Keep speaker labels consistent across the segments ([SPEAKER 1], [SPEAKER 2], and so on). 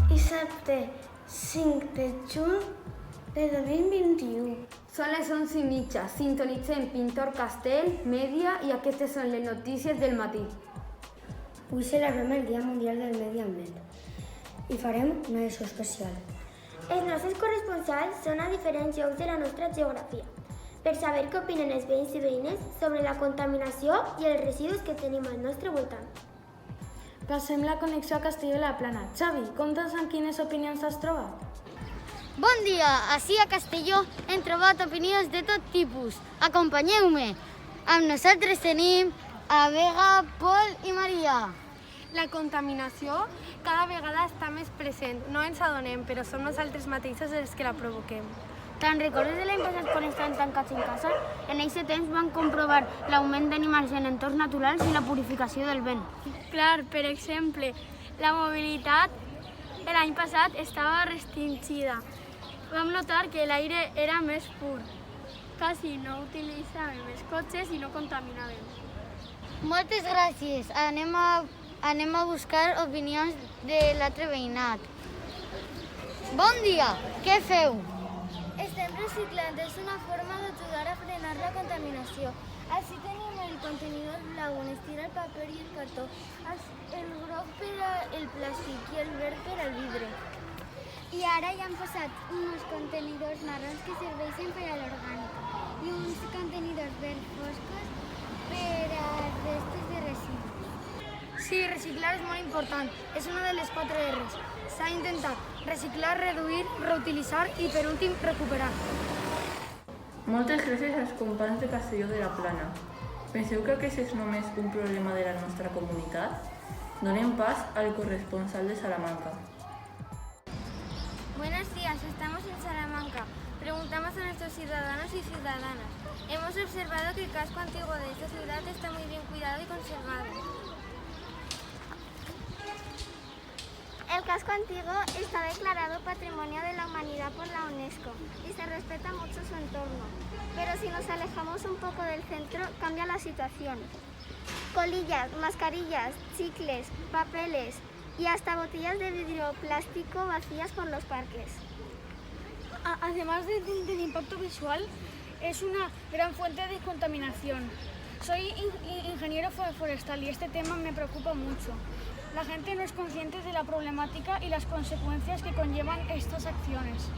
[SPEAKER 1] Dissabte 5 de juny de 2021.
[SPEAKER 2] Són les 11:30. Sintonitzem Pintor Castell, Mèdia i aquestes són les notícies del matí.
[SPEAKER 1] Avui celebrem el Dia Mundial del Medi Ambient i farem una edició especial.
[SPEAKER 3] Els nostres corresponsals són a diferents llocs de la nostra geografia per saber què opinen els veïns i veïnes sobre la contaminació i els residus que tenim al nostre voltant.
[SPEAKER 1] Passem la connexió a Castelló de la Plana. Xavi, conta'ns amb quines opinions has trobat.
[SPEAKER 4] Bon dia! Ací a Castelló hem trobat opinions de tot tipus. Acompanyeu-me! Amb nosaltres tenim a Vega, Pol i Maria.
[SPEAKER 5] La contaminació cada vegada està més present. No ens adonem, però som nosaltres mateixos els que la provoquem.
[SPEAKER 4] Te'n recordes de l'any passat quan estàvem tancats en casa? En aquest temps vam comprovar l'augment d'animals en entorns naturals i la purificació del vent.
[SPEAKER 5] Clar, per exemple, la mobilitat l'any passat estava restringida. Vam notar que l'aire era més pur. Quasi no utilitzàvem els cotxes i no contaminàvem.
[SPEAKER 4] Moltes gràcies. Anem a buscar opinions de l'altre veïnat. Bon dia! Què feu?
[SPEAKER 3] Estem reciclant, és una forma d'ajudar a frenar la contaminació. Així tenim el contenidor blau on es tira el paper i el cartó, el groc per al plàstic i el verd per al vidre. I ara ja han posat uns contenidors marrons que serveixen per a l'orgànica i uns contenidors verds foscos per a restes de residus.
[SPEAKER 5] Sí, reciclar és molt important. És una de les 4 R's. S'ha d'intentar reciclar, reduir, reutilitzar i, per últim, recuperar.
[SPEAKER 6] Moltes gràcies als companys de Castelló de la Plana. Penseu que aquest és només un problema de la nostra comunitat? Donem pas al corresponsal de Salamanca.
[SPEAKER 3] Buenos días, estamos en Salamanca. Preguntamos a nuestros ciudadanos y ciudadanas. Hemos observado que el casco antiguo de esta ciudad está muy bien cuidado y conservado. El casco antiguo está declarado Patrimonio de la Humanidad por la UNESCO y se respeta mucho su entorno. Pero si nos alejamos un poco del centro, cambia la situación. Colillas, mascarillas, chicles, papeles y hasta botellas de vidrio plástico vacías por los parques.
[SPEAKER 5] Además del impacto visual, es una gran fuente de contaminación. Soy ingeniero forestal y este tema me preocupa mucho. La gente no es consciente de la problemática y las consecuencias que conllevan estas acciones.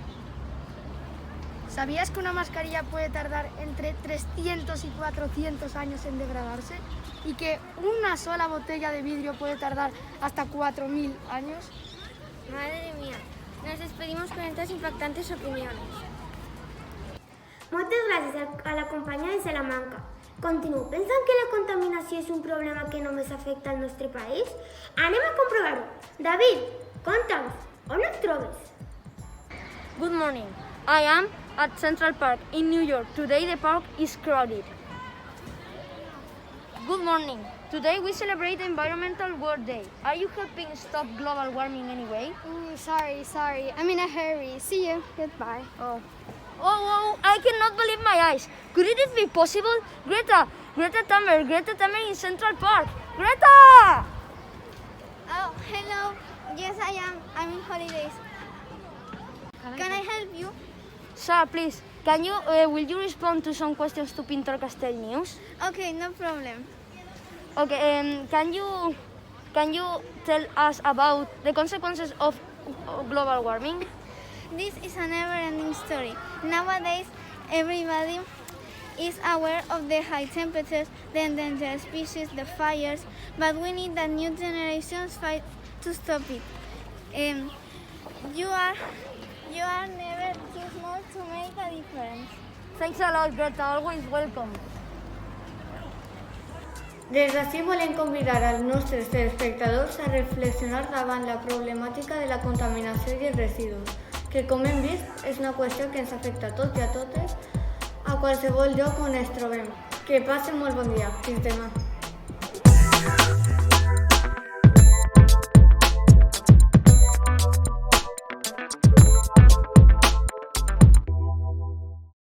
[SPEAKER 5] ¿Sabías que una mascarilla puede tardar entre 300 y 400 años en degradarse? ¿Y que una sola botella de vidrio puede tardar hasta 4.000 años?
[SPEAKER 3] Madre mía, nos despedimos con estas impactantes opiniones.
[SPEAKER 7] Moltes gràcies a la companya de Salamanca. Continuo pensant que la contaminació és un problema que només afecta al nostre país? Anem a comprovar-ho. David, conta'ns, on et trobes?
[SPEAKER 2] Good morning. I am at Central Park in New York. Today the park is crowded. Good morning. Today we celebrate Environmental World Day. Are you helping stop global warming anyway?
[SPEAKER 3] Sorry. I'm in a hurry. See you. Goodbye.
[SPEAKER 2] Oh, I cannot believe my eyes. Could it be possible? Greta Thunberg in Central Park. Greta!
[SPEAKER 3] Oh, hello. Yes, I am. I'm in holidays. Can I help you?
[SPEAKER 2] Sir, please, will you respond to some questions to Pintor Castell News?
[SPEAKER 3] Okay, no problem.
[SPEAKER 2] Okay, can you tell us about the consequences of global warming?
[SPEAKER 3] This is a never-ending story. Nowadays, everybody is aware of the high temperatures, the endangered species, the fires, but we need that new generations fight to stop it. You are never too small to make a difference.
[SPEAKER 2] Thanks a lot, Greta. Always welcome.
[SPEAKER 1] Des d'ací volem convidar als nostres telespectadors a reflexionar davant la problemàtica de la contaminació i els residus, que com hem vist és una qüestió que ens afecta a tots i a totes a qualsevol lloc on ens trobem. Que passen molt bon dia. Fins demà.